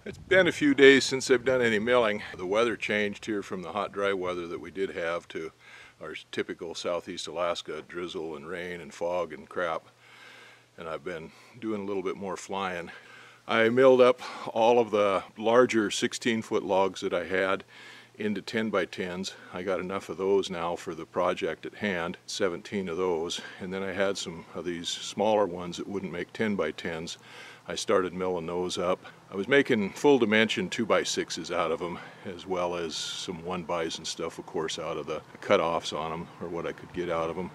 It's been a few days since I've done any milling. The weather changed here from the hot, dry weather that we did have to our typical southeast Alaska drizzle and rain and fog and crap. And I've been doing a little bit more flying. I milled up all of the larger 16-foot logs that I had into 10 by 10s. I got enough of those now for the project at hand, 17 of those. And then I had some of these smaller ones that wouldn't make 10 by 10s. I started milling those up. I was making full dimension 2 by 6s out of them, as well as some 1-bys and stuff, of course, out of the cutoffs on them, or what I could get out of them.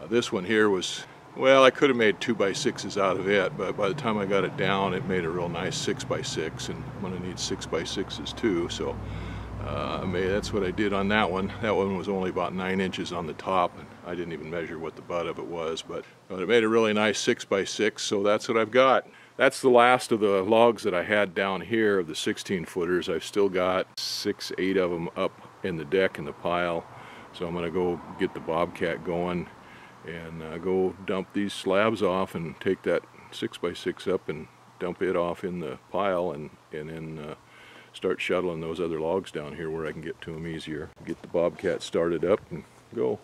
This one here was, well, I could have made 2 by 6s out of it, but by the time I got it down, it made a real nice 6 by 6, and I'm gonna need 6 by 6s too, so that's what I did on that one. That one was only about 9 inches on the top, and I didn't even measure what the butt of it was, but it made a really nice 6 by 6, so that's what I've got. That's the last of the logs that I had down here of the 16-footers. I've still got 6, 8 of them up in the deck in the pile, so I'm gonna go get the Bobcat going and go dump these slabs off and take that 6 by 6 up and dump it off in the pile, and then start shuttling those other logs down here where I can get to them easier. Get the Bobcat started up and go.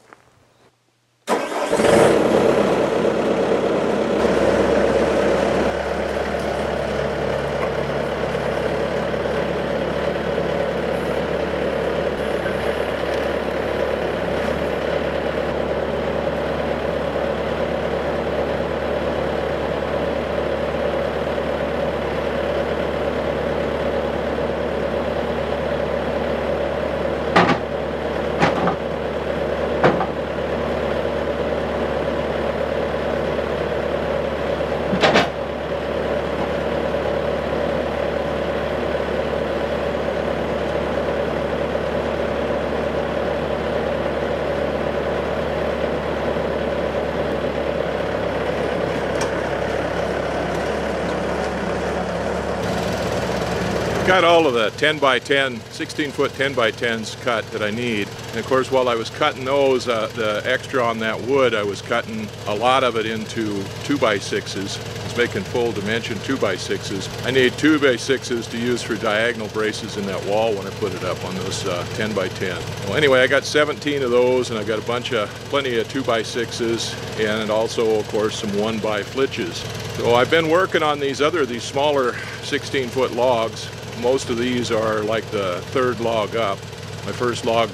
Got all of the 10 by 10, 16-foot 10 by 10s cut that I need. And of course, while I was cutting those, the extra on that wood, I was cutting a lot of it into 2 by 6s. I was making full dimension 2 by 6s. I need 2 by 6s to use for diagonal braces in that wall when I put it up on those 10 by 10. Well, anyway, I got 17 of those, and I got plenty of 2 by 6s, and also, of course, some 1 by flitches. So I've been working on these smaller 16-foot logs. Most of these are like the third log up. My first log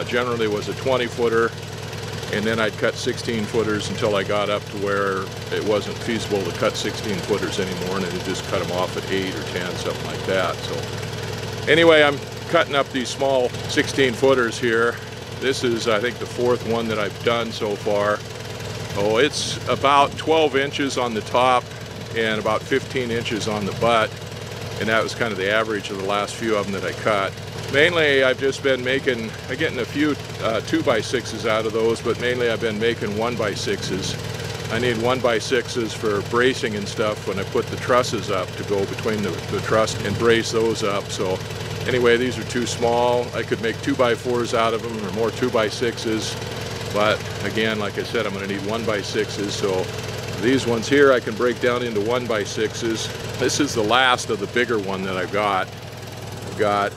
generally was a 20-footer, and then I'd cut 16-footers until I got up to where it wasn't feasible to cut 16-footers anymore, and I'd just cut them off at 8 or 10, something like that. So anyway, I'm cutting up these small 16-footers here. This is, I think, the 4th one that I've done so far. Oh, it's about 12 inches on the top and about 15 inches on the butt. And that was kind of the average of the last few of them that I cut. Mainly I've just been getting a few 2 by 6s out of those, but mainly I've been making 1 by 6s. I need 1 by 6s for bracing and stuff when I put the trusses up to go between the truss and brace those up. So anyway, these are too small. I could make 2 by 4s out of them, or more 2 by 6s. But again, like I said, I'm going to need 1 by 6s. So these ones here I can break down into 1 by 6s. This is the last of the bigger one that I've got. I've got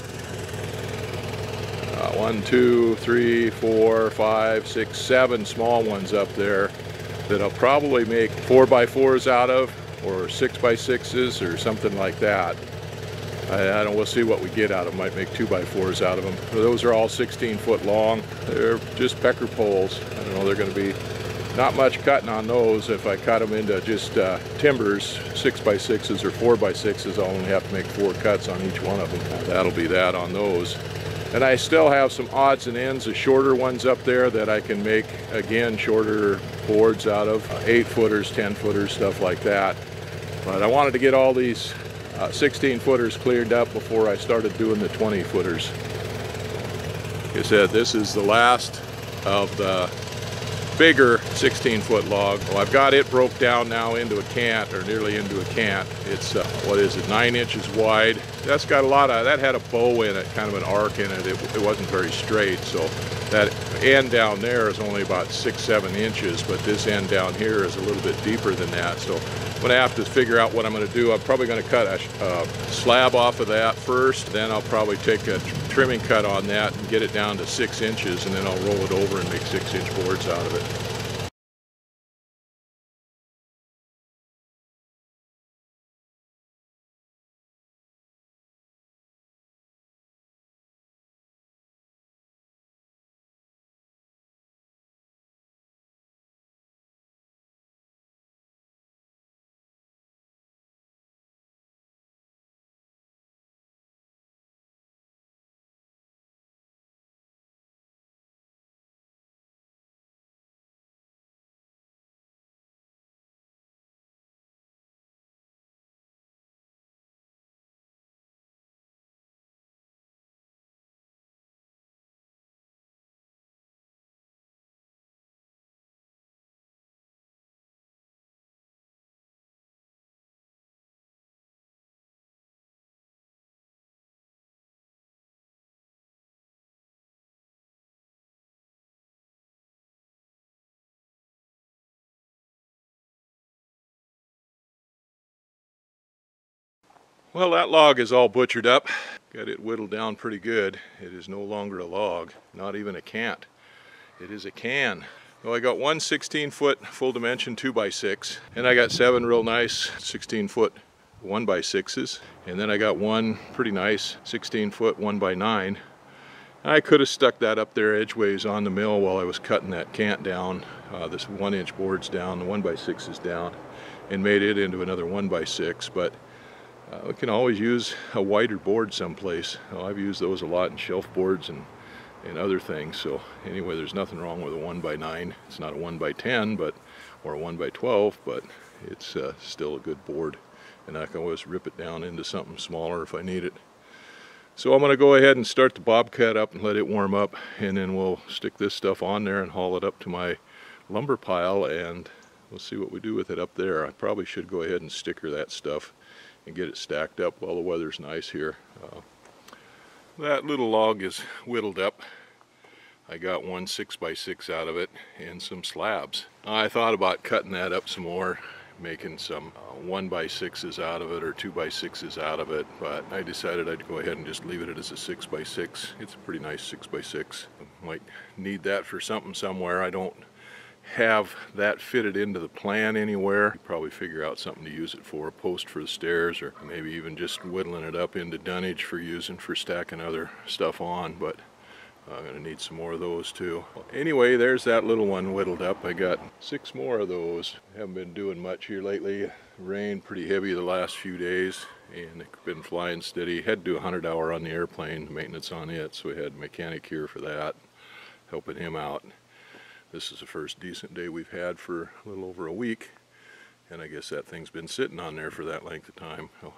1, 2, 3, 4, 5, 6, 7 small ones up there that I'll probably make 4 by 4s out of, or 6 by 6s, or something like that. I don't know, we'll see what we get out of them. Might make 2 by 4s out of them. Those are all 16-foot long. They're just pecker poles. I don't know, they're going to be not much cutting on those. If I cut them into just timbers, 6 by 6s or 4 by 6s, I'll only have to make 4 cuts on each one of them. That'll be that on those. And I still have some odds and ends of shorter ones up there that I can make, again, shorter boards out of, 8-footers, 10-footers, stuff like that. But I wanted to get all these 16-footers cleared up before I started doing the 20-footers. Like I said, this is the last of the bigger 16-foot log. Well, I've got it broke down now into a cant, or nearly into a cant. It's, what is it, 9 inches wide. That's got a lot of, that had a bow in it, kind of an arc in it. It wasn't very straight, so That end down there is only about 6-7 inches, but this end down here is a little bit deeper than that. So when I have to figure out what I'm going to do, I'm probably going to cut a slab off of that first. Then I'll probably take a trimming cut on that and get it down to 6 inches, and then I'll roll it over and make 6-inch boards out of it. Well, that log is all butchered up. Got it whittled down pretty good. It is no longer a log, not even a cant. It is a can. Well, I got one 16-foot full dimension 2x6, and I got 7 real nice 16-foot 1x6s, and then I got one pretty nice 16-foot 1x9. I could have stuck that up there edgeways on the mill while I was cutting that cant down, this 1-inch boards down, the 1x6s down, and made it into another 1x6, but we can always use a wider board someplace. I've used those a lot in shelf boards and other things. So anyway, there's nothing wrong with a 1x9. It's not a 1x10, or a 1x12, but it's still a good board. And I can always rip it down into something smaller if I need it. So I'm going to go ahead and start the bobcat up and let it warm up, and then we'll stick this stuff on there and haul it up to my lumber pile, and we'll see what we do with it up there. I probably should go ahead and sticker that stuff and get it stacked up while the weather's nice here. That little log is whittled up. I got one 6x6 out of it and some slabs. I thought about cutting that up some more, making some 1x6s out of it or 2x6s out of it, but I decided I'd go ahead and just leave it as a 6x6. It's a pretty nice 6x6. Might need that for something somewhere. I don't have that fitted into the plan anywhere. Probably figure out something to use it for, a post for the stairs, or maybe even just whittling it up into dunnage for using for stacking other stuff on, but I'm going to need some more of those too. Anyway, there's that little one whittled up. I got 6 more of those. Haven't been doing much here lately. Rained pretty heavy the last few days, and it's been flying steady. Had to do a 100-hour on the airplane, maintenance on it, so we had a mechanic here for that, helping him out. This is the first decent day we've had for a little over a week, and I guess that thing's been sitting on there for that length of time. So,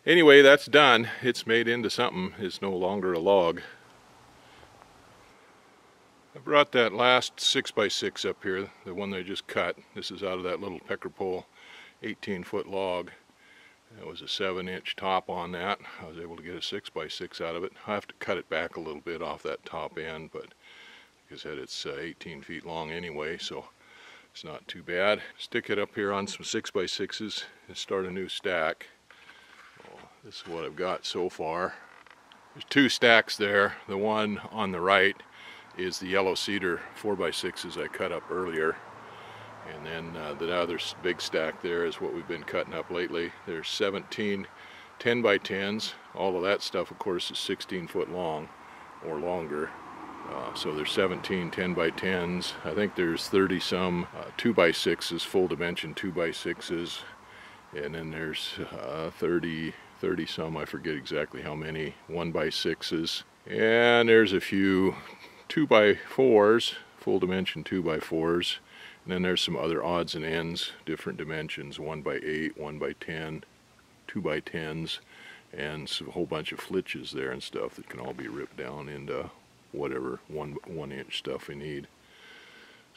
anyway, that's done. It's made into something. It's no longer a log. I brought that last 6x6 up here, the one they just cut. This is out of that little pecker pole 18-foot log. That was a 7-inch top on that. I was able to get a 6x6 out of it. I have to cut it back a little bit off that top end, but like I said, it's 18 feet long anyway, so it's not too bad. Stick it up here on some 6x6s and start a new stack. Oh, this is what I've got so far. There's 2 stacks there. The one on the right is the yellow cedar 4x6s I cut up earlier. And then the other big stack there is what we've been cutting up lately. There's 17 10x10s. All of that stuff, of course, is 16 foot long or longer. So there's 17 10x10s. I think there's 30 some 2x6s, full dimension 2x6s, and then there's 30 some, I forget exactly how many, 1x6s, and there's a few 2x4s, full dimension 2x4s, and then there's some other odds and ends, different dimensions, 1x8, 1x10, 2x10s, and a whole bunch of flitches there and stuff that can all be ripped down into whatever 1-inch stuff we need.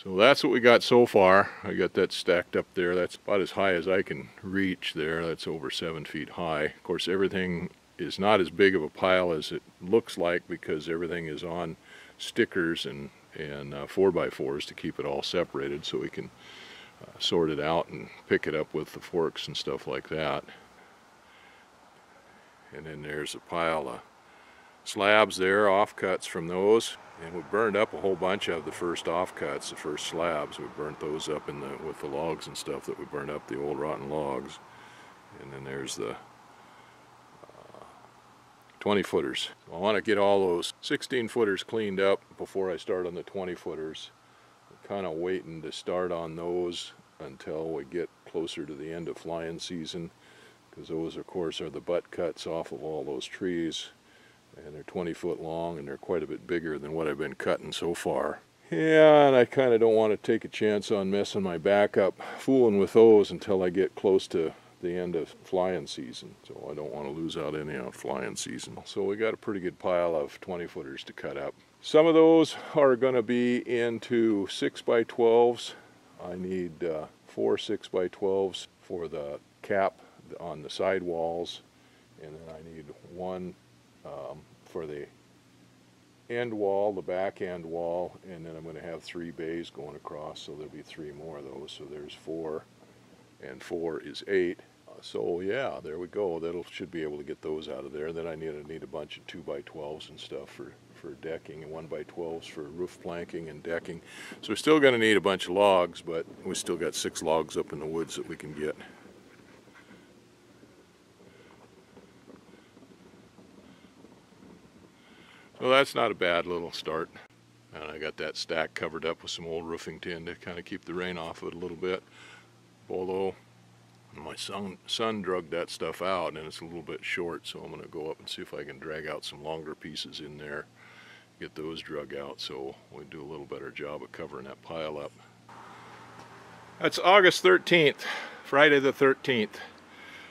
So that's what we got so far. I got that stacked up there. That's about as high as I can reach there. That's over 7 feet high. Of course, everything is not as big of a pile as it looks like because everything is on stickers and 4x4s to keep it all separated so we can sort it out and pick it up with the forks and stuff like that. And then there's a pile of slabs there, offcuts from those, and we burned up a whole bunch of the first offcuts, the first slabs. We burnt those up with the logs and stuff that we burned up, the old rotten logs. And then there's the 20 footers. I want to get all those 16 footers cleaned up before I start on the 20 footers. I'm kind of waiting to start on those until we get closer to the end of flying season, because those of course are the butt cuts off of all those trees, and they're 20 foot long and they're quite a bit bigger than what I've been cutting so far. Yeah, and I kind of don't want to take a chance on messing my back up fooling with those until I get close to the end of flying season, so I don't want to lose out any on flying season. So we got a pretty good pile of 20 footers to cut up. Some of those are going to be into 6x12s. I need 4 6x12s for the cap on the side walls, and then I need one for the end wall, the back end wall, and then I'm going to have 3 bays going across, so there'll be 3 more of those. So there's 4, and 4 is 8. So yeah, there we go. Should be able to get those out of there. Then I need a bunch of 2x12s and stuff for decking, and 1x12s for roof planking and decking. So we're still going to need a bunch of logs, but we still got 6 logs up in the woods that we can get. So that's not a bad little start. And I got that stack covered up with some old roofing tin to kind of keep the rain off of it a little bit. Although my son drug that stuff out and it's a little bit short, so I'm going to go up and see if I can drag out some longer pieces in there, get those drug out, so we do a little better job of covering that pile up. That's August 13th, Friday the 13th,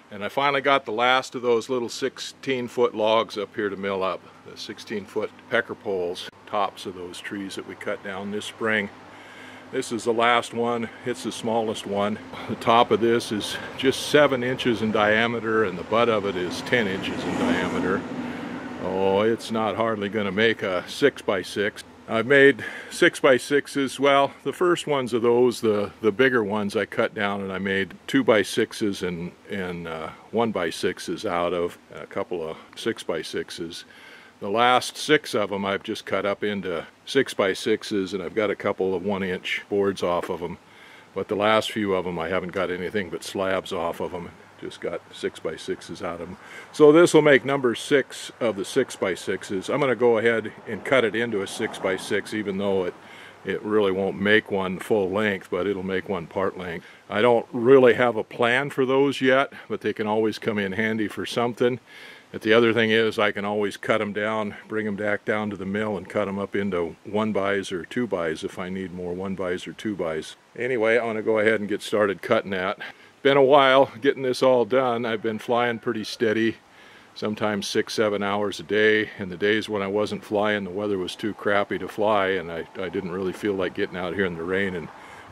and I finally got the last of those little 16-foot logs up here to mill up, the 16-foot pecker poles, tops of those trees that we cut down this spring. This is the last one. It's the smallest one. The top of this is just 7 inches in diameter, and the butt of it is 10 inches in diameter. Oh, it's not hardly going to make a 6x6. I've made 6x6s. Well, the first ones of those, the bigger ones, I cut down and I made 2x6s and 1x6s out of, and a couple of 6x6s. The last 6 of them I've just cut up into 6x6s, and I've got a couple of 1-inch boards off of them. But the last few of them I haven't got anything but slabs off of them. Just got 6x6s out of them. So this will make number 6 of the 6x6s. I'm going to go ahead and cut it into a 6x6, even though it really won't make one full length, but it'll make one part length. I don't really have a plan for those yet, but they can always come in handy for something. But the other thing is I can always cut them down, bring them back down to the mill and cut them up into 1x's or 2x's if I need more 1x's or 2x's. Anyway, I want to go ahead and get started cutting that. Been a while getting this all done. I've been flying pretty steady, sometimes 6-7 hours a day. And the days when I wasn't flying, the weather was too crappy to fly, and I didn't really feel like getting out here in the rain and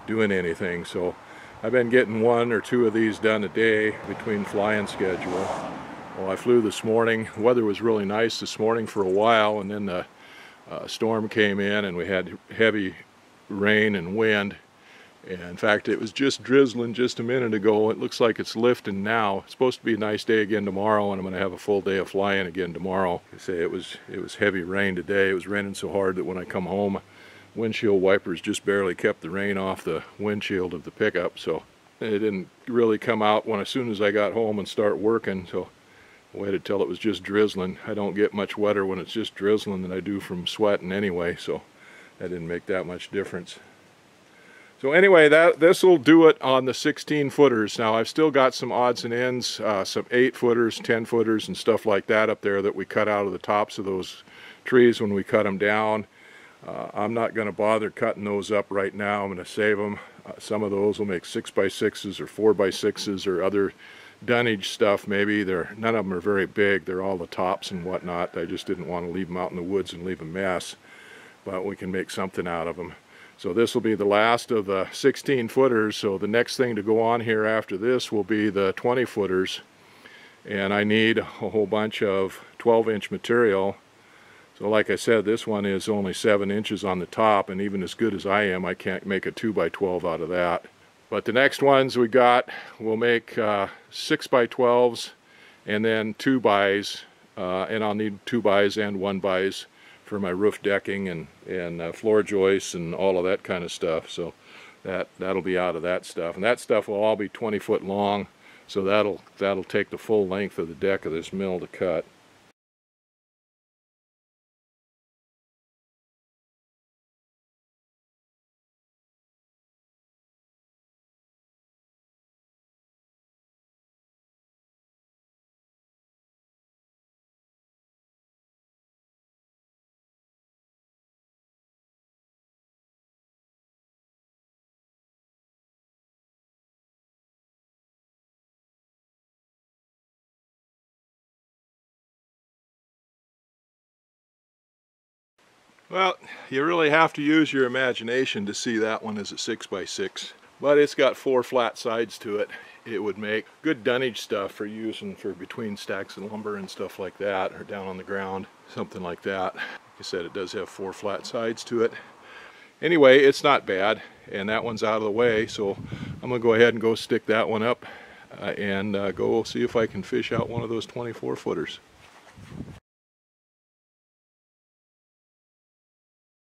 doing anything. So I've been getting 1 or 2 of these done a day between flying schedule. Well, I flew this morning. The weather was really nice this morning for a while, and then the storm came in and we had heavy rain and wind. And in fact, it was just drizzling just a minute ago. It looks like it's lifting now. It's supposed to be a nice day again tomorrow, and I'm going to have a full day of flying again tomorrow. I say it was heavy rain today. It was raining so hard that when I come home, windshield wipers just barely kept the rain off the windshield of the pickup. So it didn't really come out as soon as I got home and start working. So I waited till it was just drizzling. I don't get much wetter when it's just drizzling than I do from sweating anyway, so that didn't make that much difference. So anyway, this will do it on the 16 footers. Now I've still got some odds and ends, some 8 footers, 10 footers and stuff like that up there that we cut out of the tops of those trees when we cut them down. I'm not going to bother cutting those up right now. I'm going to save them. Some of those will make 6x6s or 4x6s or other dunnage stuff maybe. None of them are very big. They're all the tops and whatnot. I just didn't want to leave them out in the woods and leave a mess. But we can make something out of them. So this will be the last of the 16 footers. So the next thing to go on here after this will be the 20 footers. And I need a whole bunch of 12-inch material So like I said, this one is only 7 inches on the top, and even as good as I am, I can't make a 2x12 out of that. But the next ones we got, we'll make 6x12s and then 2x, and I'll need 2x and 1x for my roof decking and floor joists and all of that kind of stuff. So that'll be out of that stuff, and that stuff will all be 20 foot long. So that'll take the full length of the deck of this mill to cut. Well, you really have to use your imagination to see that one as a 6x6. But it's got 4 flat sides to it. It would make good dunnage stuff for using for between stacks of lumber and stuff like that, or down on the ground, something like that. Like I said, it does have 4 flat sides to it. Anyway, it's not bad, and that one's out of the way, so I'm going to go ahead and go stick that one up and go see if I can fish out one of those 24 footers.